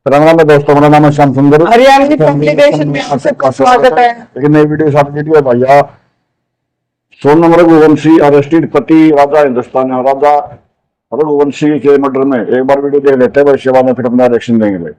राम राम दोस्तों, मेरा नाम है श्याम सुंदर। हरियाणवी पब्लिकेशन में आप सबका स्वागत है। लेकिन नई वीडियो साथ वीडियो है भैया। सोनम रघुवंशी अरेस्टेड, पति राजा हिंदुस्तान और राजा रघुवंशी के मर्डर में। एक बार वीडियो देख लेते हैं, इसके बाद में फिर अपना रिएक्शन देंगे भाई।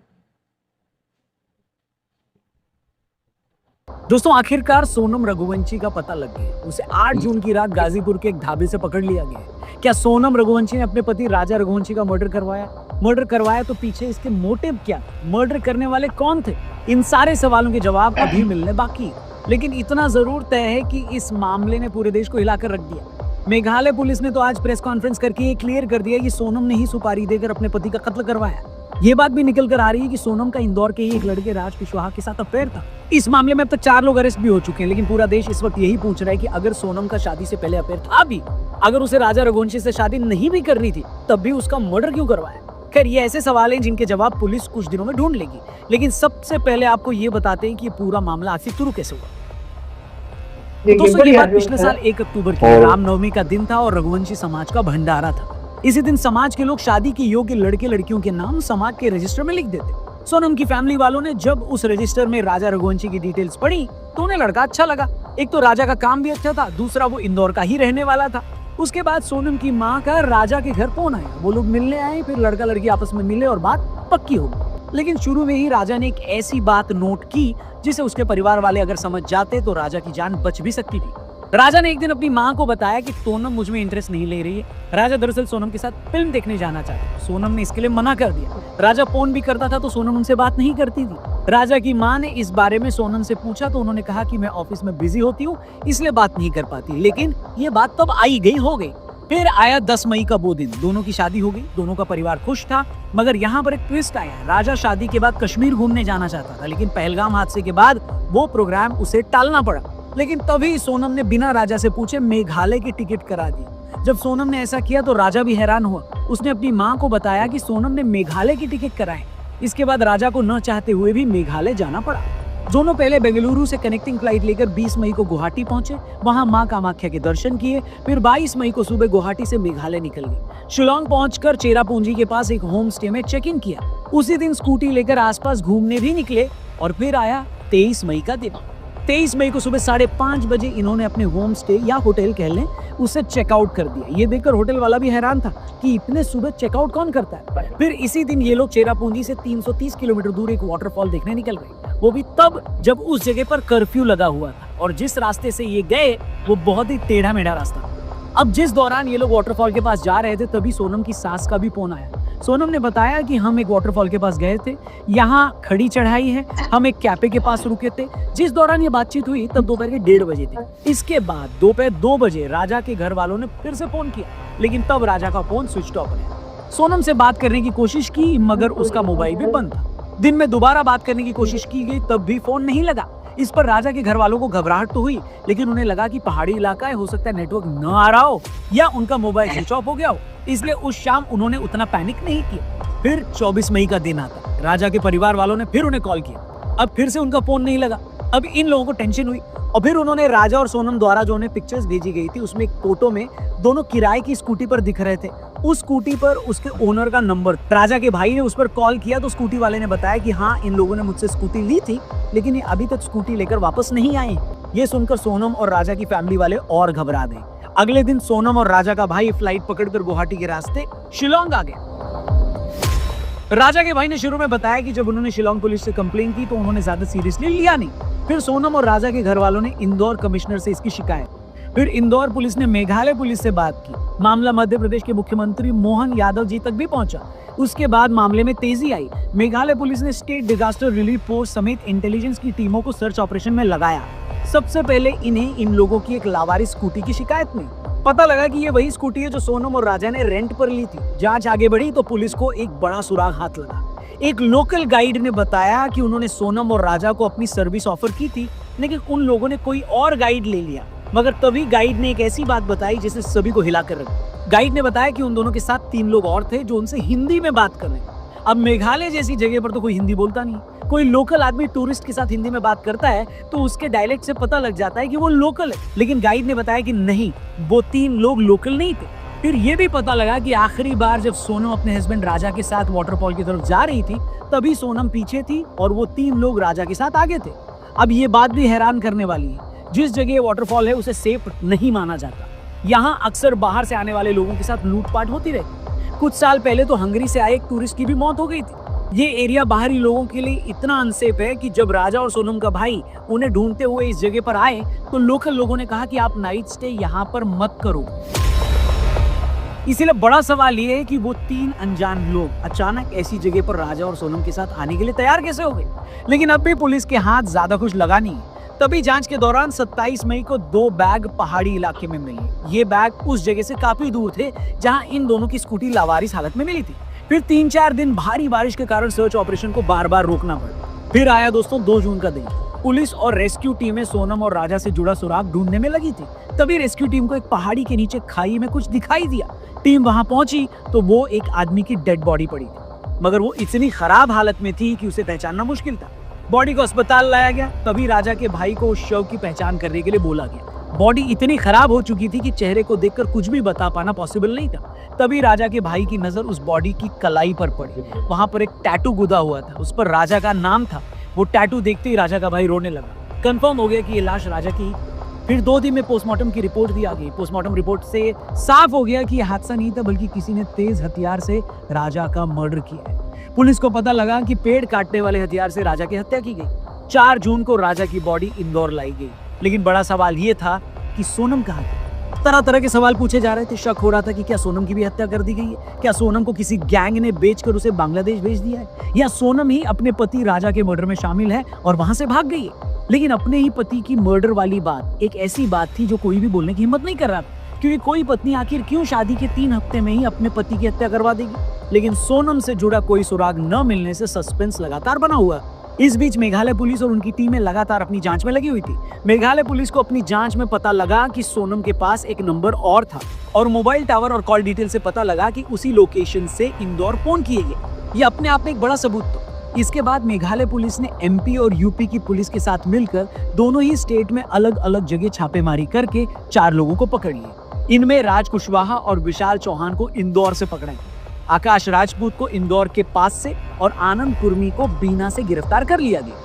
दोस्तों, आखिरकार सोनम रघुवंशी का पता लग गया। उसे 8 जून की रात गाजीपुर के एक ढाबे से पकड़ लिया गया। क्या सोनम रघुवंशी ने अपने पति राजा रघुवंशी का मर्डर करवाया तो पीछे इसके मोटिव क्या, मर्डर करने वाले कौन थे? इन सारे सवालों के जवाब अभी मिलने बाकी। लेकिन इतना जरूर तय है कि इस मामले ने पूरे देश को हिलाकर रख दिया। मेघालय पुलिस ने तो आज प्रेस कॉन्फ्रेंस करके ये क्लियर कर दिया कि सोनम ने ही सुपारी देकर अपने पति का कत्ल करवाया। ये बात भी निकल कर आ रही है कि सोनम का इंदौर के ही एक लड़के राज कुशवाहा के साथ अफेयर था। इस मामले में अब तक 4 लोग अरेस्ट भी हो चुके हैं। लेकिन पूरा देश इस वक्त यही पूछ रहा है कि अगर सोनम का शादी से पहले अफेयर था भी, अगर उसे राजा रघुवंशी से शादी नहीं भी करनी थी, तब भी उसका मर्डर क्यों करवाया? खैर, ये ऐसे सवाल हैं जिनके जवाब पुलिस कुछ दिनों में ढूंढ लेगी। लेकिन सबसे पहले आपको ये बताते हैं कि ये पूरा मामला आखिर शुरू कैसे हुआ। दोस्तों, ये बात पिछले साल 1 अक्टूबर की रामनवमी का दिन था और रघुवंशी समाज का भंडारा था। इसी दिन समाज के लोग शादी के योग्य लड़के लड़कियों के नाम समाज के रजिस्टर में लिख देते। सोनम की फैमिली वालों ने जब उस रजिस्टर में राजा रघुवंशी की डिटेल्स पढ़ी तो उन्हें लड़का अच्छा लगा। एक तो राजा का काम भी अच्छा था, दूसरा वो इंदौर का ही रहने वाला था। उसके बाद सोनम की माँ का राजा के घर फोन आया। वो लोग मिलने आए, फिर लड़का लड़की आपस में मिले और बात पक्की हो गई। लेकिन शुरू में ही राजा ने एक ऐसी बात नोट की जिसे उसके परिवार वाले अगर समझ जाते तो राजा की जान बच भी सकती थी। राजा ने एक दिन अपनी माँ को बताया कि सोनम मुझ में इंटरेस्ट नहीं ले रही है। राजा दरअसल सोनम के साथ फिल्म देखने जाना चाहते। सोनम ने इसके लिए मना कर दिया। राजा फोन भी करता था तो सोनम उनसे बात नहीं करती थी। राजा की माँ ने इस बारे में सोनम से पूछा तो उन्होंने कहा कि मैं ऑफिस में बिजी होती हूँ, इसलिए बात नहीं कर पाती। लेकिन ये बात तब आई गई हो गई। फिर आया 10 मई का वो दिन, दोनों की शादी हो गई, दोनों का परिवार खुश था। मगर यहाँ पर एक ट्विस्ट आया। राजा शादी के बाद कश्मीर घूमने जाना चाहता था, लेकिन पहलगाम हादसे के बाद वो प्रोग्राम उसे टालना पड़ा। लेकिन तभी सोनम ने बिना राजा से पूछे मेघालय की टिकट करा दी। जब सोनम ने ऐसा किया तो राजा भी हैरान हुआ। उसने अपनी माँ को बताया कि सोनम ने मेघालय की टिकट कराई। इसके बाद राजा को न चाहते हुए भी मेघालय जाना पड़ा। दोनों पहले बेंगलुरु से कनेक्टिंग फ्लाइट लेकर 20 मई को गुवाहाटी पहुंचे। वहां मां कामाख्या के दर्शन किए। फिर 22 मई को सुबह गुवाहाटी से मेघालय निकल गए। शिलोंग पहुंचकर चेरापूंजी के पास एक होम स्टे में चेक इन किया। उसी दिन स्कूटी लेकर आसपास घूमने भी निकले। और फिर आया 23 मई का दिन। 23 मई को सुबह 5:30 बजे इन्होंने अपने होम स्टे या होटल कह लें उसे चेकआउट कर दिया। ये देखकर होटल वाला भी हैरान था कि इतने सुबह चेकआउट कौन करता है। फिर इसी दिन ये लोग चेरापूंजी से 330 किलोमीटर दूर एक वाटरफॉल देखने निकल गए। वो भी तब जब उस जगह पर कर्फ्यू लगा हुआ था और जिस रास्ते से ये गए वो बहुत ही टेढ़ा मेढ़ा रास्ता था। अब जिस दौरान ये लोग वाटरफॉल के पास जा रहे थे तभी सोनम की सास का भी फोन आया। सोनम ने बताया कि हम एक वाटरफॉल के पास गए थे, यहाँ खड़ी चढ़ाई है, हम एक कैफे के पास रुके थे। जिस दौरान ये बातचीत हुई तब दोपहर के 1:30 बजे थे। इसके बाद दोपहर 2 बजे राजा के घर वालों ने फिर से फोन किया, लेकिन तब राजा का फोन स्विच ऑफ रहा। सोनम से बात करने की कोशिश की मगर उसका मोबाइल भी बंद था। दिन में दोबारा बात करने की कोशिश की गई तब भी फोन नहीं लगा। इस पर राजा के घर वालों को घबराहट तो हुई, लेकिन उन्हें लगा कि पहाड़ी इलाका है, हो सकता है नेटवर्क न आ रहा हो या उनका मोबाइल स्विच ऑफ हो गया हो। इसलिए उस शाम उन्होंने उतना पैनिक नहीं किया। फिर 24 मई का दिन आता। राजा के परिवार वालों ने फिर उन्हें कॉल किया। अब फिर से उनका फोन नहीं लगा। अब इन लोगों को टेंशन हुई और फिर उन्होंने राजा और सोनम द्वारा जो उन्हें पिक्चर्स भेजी गई थी उसमें एक फोटो में दोनों किराए की स्कूटी पर दिख रहे थे। उस स्कूटी पर उसके ओनर का नंबर। राजा के भाई ने उस पर कॉल किया तो स्कूटी वाले ने बताया कि हाँ, इन लोगों ने मुझसे स्कूटी ली थी, लेकिन ये अभी तक स्कूटी लेकर वापस नहीं आए। ये सुनकर सोनम और राजा की फैमिली वाले और घबरा गए। अगले दिन सोनम और राजा का भाई फ्लाइट पकड़कर गुवाहाटी के रास्ते शिलोंग आ गए। राजा के भाई ने शुरू में बताया कि जब उन्होंने शिलोंग पुलिस से कंप्लेन की तो उन्होंने ज्यादा सीरियसली लिया नहीं। फिर सोनम और राजा के घर वालों ने इंदौर कमिश्नर से इसकी शिकायत। फिर इंदौर पुलिस ने मेघालय पुलिस से बात की। मामला मध्य प्रदेश के मुख्यमंत्री मोहन यादव जी तक भी पहुंचा। उसके बाद मामले में तेजी आई। मेघालय पुलिस ने स्टेट डिजास्टर रिलीफ फोर्स समेत इंटेलिजेंस की टीमों को सर्च ऑपरेशन में लगाया। सबसे पहले इन्हें इन लोगों की एक लावारिस स्कूटी की शिकायत मिली। पता लगा कि ये वही स्कूटी है जो सोनम और राजा ने रेंट पर ली थी। जांच आगे बढ़ी तो पुलिस को एक बड़ा सुराग हाथ लगा। एक लोकल गाइड ने बताया कि उन्होंने सोनम और राजा को अपनी सर्विस ऑफर की थी, लेकिन उन लोगों ने कोई और गाइड ले लिया। मगर तभी गाइड ने एक ऐसी बात बताई जिसने सभी को हिलाकर रख दिया। गाइड ने बताया कि उन दोनों के साथ 3 लोग और थे जो उनसे हिंदी में बात कर रहे थे। अब मेघालय जैसी जगह पर तो कोई हिंदी बोलता नहीं। कोई लोकल आदमी टूरिस्ट के साथ हिंदी में बात करता है तो उसके डायलेक्ट से पता लग जाता है कि वो लोकल है। लेकिन गाइड ने बताया कि नहीं, वो 3 लोग लोकल नहीं थे। फिर ये भी पता लगा कि आखिरी बार जब सोनम अपने हस्बैंड राजा के साथ वाटरफॉल की तरफ जा रही थी तभी सोनम पीछे थी और वो 3 लोग राजा के साथ आगे थे। अब ये बात भी हैरान करने वाली है, जिस जगह वाटरफॉल है उसे सेफ नहीं माना जाता। यहाँ अक्सर बाहर से आने वाले लोगों के साथ लूटपाट होती रहती। कुछ साल पहले तो हंगरी से आए एक टूरिस्ट की भी मौत हो गई थी। ये एरिया बाहरी लोगों के लिए इतना अनसेफ है कि जब राजा और सोनम का भाई उन्हें ढूंढते हुए इस जगह पर आए तो लोकल लोगों ने कहा कि आप नाइट स्टे यहाँ पर मत करो। इसीलिए बड़ा सवाल ये है कि वो 3 अनजान लोग अचानक ऐसी जगह पर राजा और सोनम के साथ आने के लिए तैयार कैसे हो गए। लेकिन अब भी पुलिस के हाथ ज्यादा कुछ लगा नहीं है। तभी जांच के दौरान 27 मई को 2 बैग पहाड़ी इलाके में मिले। ये बैग उस जगह से काफी दूर थे जहां इन दोनों की स्कूटी लावारिस हालत में मिली थी। फिर 3-4 दिन भारी बारिश के कारण सर्च ऑपरेशन को बार बार रोकना पड़ा। फिर आया दोस्तों 2 जून का दिन। पुलिस और रेस्क्यू टीमें सोनम और राजा से जुड़ा सुराग ढूंढने में लगी थी। तभी रेस्क्यू टीम को एक पहाड़ी के नीचे खाई में कुछ दिखाई दिया। टीम वहां पहुंची तो वो एक आदमी की डेड बॉडी पड़ी थी, मगर वो इतनी खराब हालत में थी कि उसे पहचानना मुश्किल था। बॉडी को अस्पताल लाया गया। तभी राजा के भाई को उस शव की पहचान करने के लिए बोला गया। बॉडी इतनी खराब हो चुकी थी कि चेहरे को देखकर कुछ भी बता पाना पॉसिबल नहीं था। तभी राजा के भाई की नजर उस बॉडी की कलाई पर पड़ी। वहां पर एक टैटू गुदा हुआ था, उस पर राजा का नाम था। वो टैटू देखते ही राजा का भाई रोने लगा। कंफर्म हो गया कि ये लाश राजा की। फिर 2 दिन में पोस्टमार्टम की रिपोर्ट दी आ गई। पोस्टमार्टम रिपोर्ट से साफ हो गया कि यह हादसा नहीं था बल्कि किसी ने तेज हथियार से राजा का मर्डर किया है। पुलिस को पता लगा कि पेड़ काटने वाले हथियार से राजा की हत्या की गई। 4 जून को राजा की बॉडी इंदौर लाई गई। लेकिन बड़ा सवाल ये था कि सोनम कहाँ थी। तरह तरह के सवाल पूछे जा रहे थे। शक हो रहा था कि क्या सोनम की भी हत्या कर दी गई है, क्या सोनम को किसी गैंग ने बेचकर उसे बांग्लादेश भेज दिया है, या सोनम ही अपने पति राजा के मर्डर में शामिल है और वहां से भाग गई है। लेकिन अपने ही पति की मर्डर वाली बात एक ऐसी बात थी जो कोई भी बोलने की हिम्मत नहीं कर रहा था, क्योंकि कोई पत्नी आखिर क्यों शादी के 3 हफ्ते में ही अपने पति की हत्या करवा देगी। लेकिन सोनम से जुड़ा कोई सुराग न मिलने से सस्पेंस लगातार बना हुआ। इस बीच मेघालय पुलिस और उनकी टीमें लगातार अपनी जांच में लगी हुई थी। मेघालय पुलिस को अपनी जांच में पता लगा कि सोनम के पास एक नंबर और था और मोबाइल टावर और कॉल डिटेल से पता लगा कि उसी लोकेशन से इंदौर फोन किए गए। ये अपने आप में एक बड़ा सबूत था। इसके बाद मेघालय पुलिस ने एमपी और यूपी की पुलिस के साथ मिलकर दोनों ही स्टेट में अलग अलग जगह छापेमारी करके 4 लोगों को पकड़ लिया। इनमें राज कुशवाहा और विशाल चौहान को इंदौर से पकड़ा गया, आकाश राजपूत को इंदौर के पास से और आनंद कुर्मी को बीना से गिरफ्तार कर लिया गया।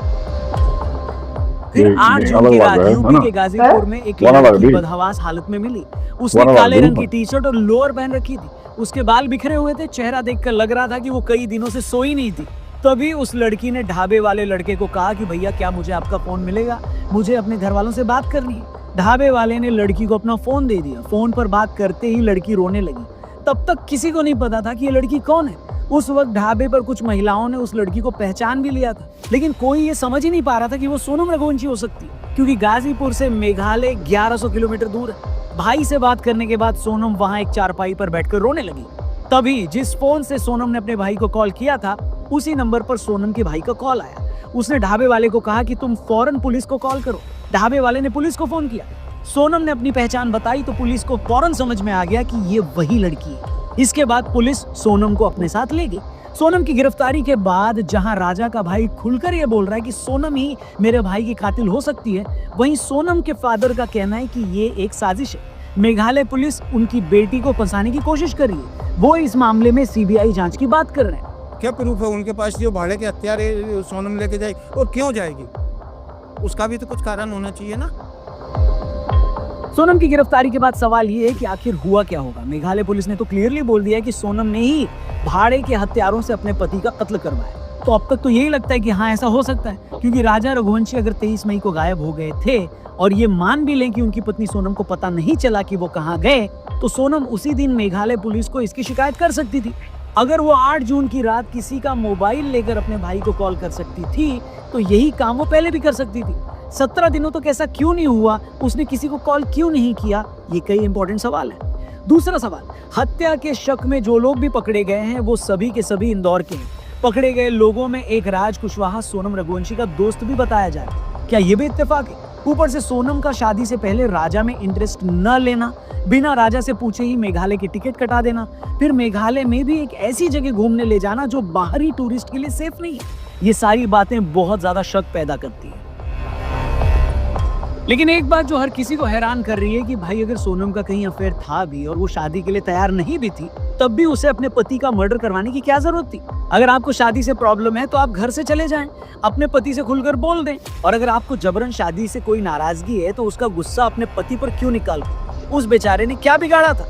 फिर 8 जून की रात यूपी के गाजीपुर में एक लड़की बदहवास हालत में मिली। उसने काले रंग की टी शर्ट और लोअर पहन रखी थी। उसके बाल बिखरे हुए थे। चेहरा देखकर लग रहा था कि वो कई दिनों से सोई नहीं थी। तभी उस लड़की ने ढाबे वाले लड़के को कहा कि भैया क्या मुझे आपका फोन मिलेगा, मुझे अपने घर वालों से बात करनी है। ढाबे वाले ने लड़की को अपना फोन दे दिया। फोन पर बात करते ही लड़की रोने लगी। तब तक किसी को नहीं पता था कि ये लड़की कौन है। उस वक्त ढाबे पर कुछ महिलाओं ने उस लड़की को पहचान भी लिया था, लेकिन कोई ये समझ ही नहीं पा रहा था कि वो सोनम रघुवंशी हो सकती है, क्योंकि गाजीपुर से मेघालय 1100 किलोमीटर दूर है। भाई से बात करने के बाद सोनम वहां एक चारपाई पर बैठकर रोने लगी। तभी जिस फोन से सोनम ने अपने भाई को कॉल किया था उसी नंबर पर सोनम के भाई का कॉल आया। उसने ढाबे वाले को कहा कि तुम फौरन पुलिस को कॉल करो। ढाबे वाले ने पुलिस को फोन किया। सोनम ने अपनी पहचान बताई तो पुलिस को फौरन समझ में आ गया कि ये वही लड़की है। इसके बाद पुलिस सोनम को अपने साथ ले गई। सोनम की गिरफ्तारी के बाद जहां राजा का भाई खुलकर ये बोल रहा है कि सोनम ही मेरे भाई की कातिल हो सकती है, वहीं सोनम के फादर का कहना है कि ये एक साजिश है। मेघालय पुलिस उनकी बेटी को फंसाने की कोशिश कर रही है। वो इस मामले में सीबीआई जांच की बात कर रहे हैं। क्या प्रूफ है उनके पास जो भाड़े के हथियार सोनम लेके जाएगी और क्यों जाएगी? उसका भी तो कुछ कारण होना चाहिए ना। सोनम की गिरफ्तारी के बाद सवाल ये है कि आखिर हुआ क्या होगा। मेघालय पुलिस ने तो क्लियरली बोल दिया है कि सोनम ने ही भाड़े के हत्यारों से अपने पति का कत्ल करवाया। तो अब तक तो यही लगता है कि हाँ ऐसा हो सकता है, क्योंकि राजा रघुवंशी अगर 23 मई को गायब हो गए थे और ये मान भी लें कि उनकी पत्नी सोनम को पता नहीं चला कि वो कहाँ गए, तो सोनम उसी दिन मेघालय पुलिस को इसकी शिकायत कर सकती थी। अगर वो 8 जून की रात किसी का मोबाइल लेकर अपने भाई को कॉल कर सकती थी तो यही काम वो पहले भी कर सकती थी। 17 दिनों तक ऐसा क्यों नहीं हुआ, उसने किसी को कॉल क्यों नहीं किया, ये कई इंपॉर्टेंट सवाल है। दूसरा सवाल, हत्या के शक में जो लोग भी पकड़े गए हैं वो सभी के सभी इंदौर के हैं। पकड़े गए लोगों में एक राज कुशवाहा सोनम रघुवंशी का दोस्त भी बताया जा रहा है। क्या ये भी इत्तेफाक है? ऊपर से सोनम का शादी से पहले राजा में इंटरेस्ट न लेना, बिना राजा से पूछे ही मेघालय की टिकट कटा देना, फिर मेघालय में भी एक ऐसी जगह घूमने ले जाना जो बाहरी टूरिस्ट के लिए सेफ नहीं है। ये सारी बातें बहुत ज्यादा शक पैदा करती है। लेकिन एक बात जो हर किसी को हैरान कर रही है कि भाई अगर सोनम का कहीं अफेयर था भी और वो शादी के लिए तैयार नहीं भी थी, तब भी उसे अपने पति का मर्डर करवाने की क्या जरूरत थी? अगर आपको शादी से प्रॉब्लम है तो आप घर से चले जाएं, अपने पति से खुलकर बोल दें। और अगर आपको जबरन शादी से कोई नाराजगी है तो उसका गुस्सा अपने पति पर क्यों निकाल? उस बेचारे ने क्या बिगाड़ा था?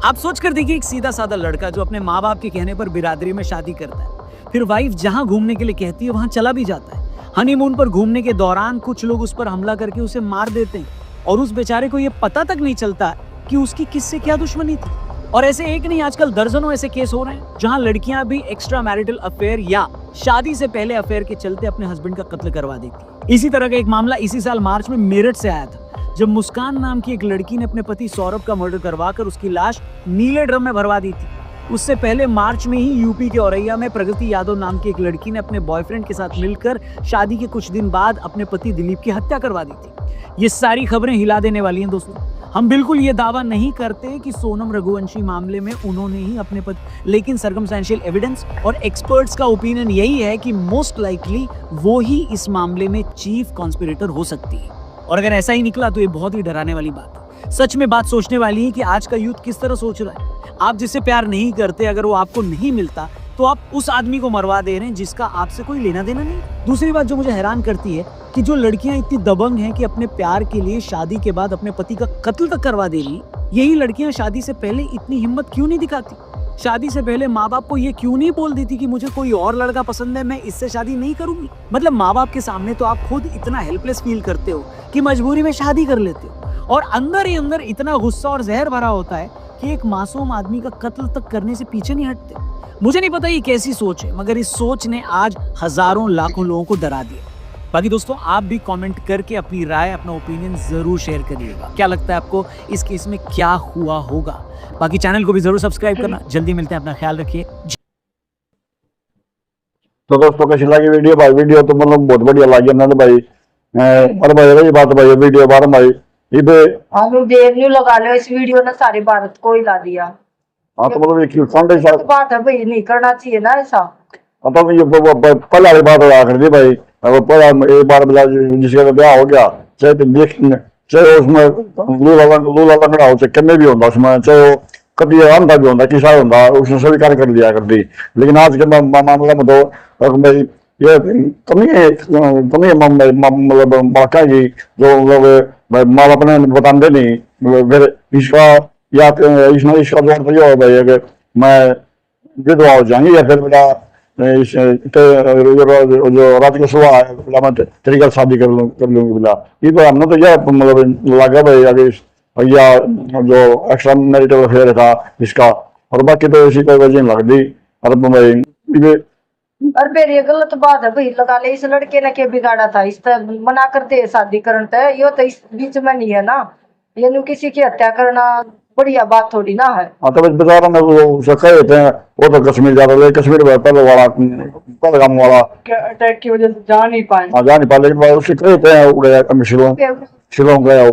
आप सोच कर देखिए, एक सीधा साधा लड़का जो अपने माँ बाप के कहने पर बिरादरी में शादी करता है, फिर वाइफ जहाँ घूमने के लिए कहती है वहां चला भी जाता है। हनीमून पर घूमने के दौरान कुछ लोग उस पर हमला करके उसे मार देते हैं और उस बेचारे को ये पता तक नहीं चलता कि उसकी किससे क्या दुश्मनी थी। और ऐसे एक नहीं, आजकल दर्जनों ऐसे केस हो रहे हैं जहां लड़कियां भी एक्स्ट्रा मैरिटल अफेयर या शादी से पहले अफेयर के चलते अपने हस्बैंड का कत्ल करवा देती है। इसी तरह का एक मामला इसी साल मार्च में मेरठ से आया था, जब मुस्कान नाम की एक लड़की ने अपने पति सौरभ का मर्डर करवाकर उसकी लाश नीले ड्रम में भरवा दी थी। उससे पहले मार्च में ही यूपी के औरैया में प्रगति यादव नाम की एक लड़की ने अपने बॉयफ्रेंड के साथ मिलकर शादी के कुछ दिन बाद अपने पति दिलीप की हत्या करवा दी थी। ये सारी खबरें हिला देने वाली हैं दोस्तों। हम बिल्कुल ये दावा नहीं करते कि सोनम रघुवंशी मामले में उन्होंने ही अपने पति, लेकिन सर्कमस्टेंशियल एविडेंस और एक्सपर्ट्स का ओपिनियन यही है कि मोस्ट लाइकली वो ही इस मामले में चीफ कॉन्स्पिरेटर हो सकती है। और अगर ऐसा ही निकला तो ये बहुत ही डराने वाली बात है। सच में बात सोचने वाली है कि आज का यूथ किस तरह सोच रहा है। आप जिससे प्यार नहीं करते, अगर वो आपको नहीं मिलता तो आप उस आदमी को मरवा दे रहे हैं जिसका आपसे कोई लेना देना नहीं। दूसरी बात जो मुझे हैरान करती है कि जो लड़कियां इतनी दबंग हैं कि अपने प्यार के लिए शादी के बाद अपने पति का कत्ल तक करवा दे रही, यही लड़कियां शादी से पहले इतनी हिम्मत क्यों नहीं दिखाती? शादी से पहले माँ बाप को ये क्यों नहीं बोल देती कि मुझे कोई और लड़का पसंद है, मैं इससे शादी नहीं करूंगी? मतलब माँ बाप के सामने तो आप खुद इतना हेल्पलेस फील करते हो कि मजबूरी में शादी कर लेते हो, और अंदर ही अंदर इतना गुस्सा और जहर भरा होता है कि एक मासूम आदमी का कत्ल तक करने से पीछे नहीं हटते। मुझे नहीं पता ये कैसी सोच है, मगर इस सोच ने आज हजारों लाखों लोगों को डरा दिया। बाकी दोस्तों, आप भी कमेंट करके अपनी राय, अपना ओपिनियन जरूर शेयर करिएगा। क्या लगता है आपको इस केस में क्या हुआ होगा? बाकी चैनल को भी जरूर सब्सक्राइब करना। जल्दी मिलते हैं, अपना ख्याल रखिए। तो दोस्तों कैसी लगी वीडियो भाई? वीडियो तो मतलब बहुत बढ़िया लगी ना भाई। और भाई रही बात भाई वीडियो बार भाई इधे हम देर नहीं लगा लो, इस वीडियो ने सारे भारत को हिला दिया। हाँ तो मतलब एक संडे शायद बात है भाई, नहीं करना चाहिए ना ऐसा। अब ये पहले वाली बात हुआ करती भाई। अब पहला एक बार बजा जिसका तो ब्याह हो गया, चाहे तो देख चाहे उसमें लूला लंगड़ा हो, चाहे किन्ने भी होता उसमें, चाहे वो कभी अंधा भी होता, किसा होता, उसने स्वीकार कर लिया करती। लेकिन आज के मामले में तो भाई ये कमी है मतलब बाका की जो लोग माँ बाप ने बताते नहीं। फिर इसका या इसका जोड़ तो ये हो भाई अगर मैं विधवा हो जाएंगी या फिर बेटा जो रात को सुबह है बेटा मैं तेरी कल शादी कर लूंगी बेटा। ये तो हमने तो यह मतलब लगा भाई अगर भैया जो एक्स्ट्रा मैरिटल अफेयर था इसका, और बाकी तो ऐसी कोई वजह नहीं लगती। और भाई और फिर ये गलत बात है भाई, लगा ले इस लड़के ने क्या बिगाड़ा था? इस तरह मना करते शादी करते है, ये तो इस बीच में नहीं है ना। ये नु किसी की हत्या करना बढ़िया बात थोड़ी ना है। हाँ तो बेचारा में वो कहे थे वो तो कश्मीर जा रहे, कश्मीर पहले वाला पहलगाम वाला अटैक की वजह से जा नहीं पाए, हाँ जा नहीं पाए, लेकिन उससे कहे थे उड़े शिलोंग गया वो।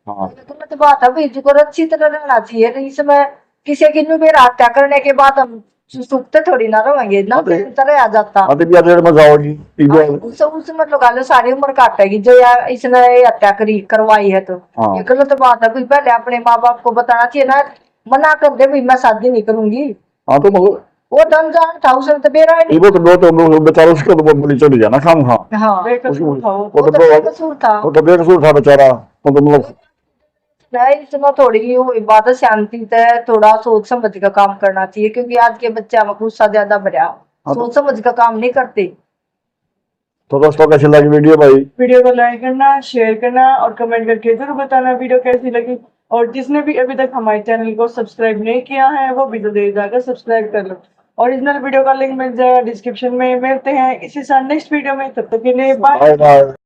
हाँ गलत बात है भाई, जो अच्छी तरह रहना चाहिए। तो इसमें किसी की हत्या करने के बाद हम सुखते थोड़ी ना रहेंगे ना, तरह आ जाता उसमें लगा लो सारी उम्र काटेगी जो इसने हत्या करवाई है। तो ये गलत बात है भाई, पहले अपने माँ बाप को बताना चाहिए ना, मना कर दे भाई मैं शादी नहीं करूंगी। हाँ तो वो धन जान था उसने तो बेरा नहीं, वो तो बेचारा उसको तो बोली चली जाना खाम खा। हाँ वो तो बेकसूर था बेचारा। तो मतलब इसमें थोड़ी बात शांति से थोड़ा सोच समझ का काम करना चाहिए, क्योंकि आज के बच्चे हमें गुस्सा ज्यादा भरा, सोच समझ का काम नहीं करते। तो दोस्तों कैसी लगी वीडियो भाई? वीडियो को लाइक करना, शेयर करना और कमेंट करके जरूर बताना वीडियो कैसी लगी। और जिसने भी अभी तक हमारे चैनल को सब्सक्राइब नहीं किया है वो भी जल्दी जाकर सब्सक्राइब कर लो। ओरिजिनल वीडियो का लिंक मिल जाएगा डिस्क्रिप्शन में। मिलते हैं इसी साल नेक्स्ट वीडियो में, तब तक के लिए बाय।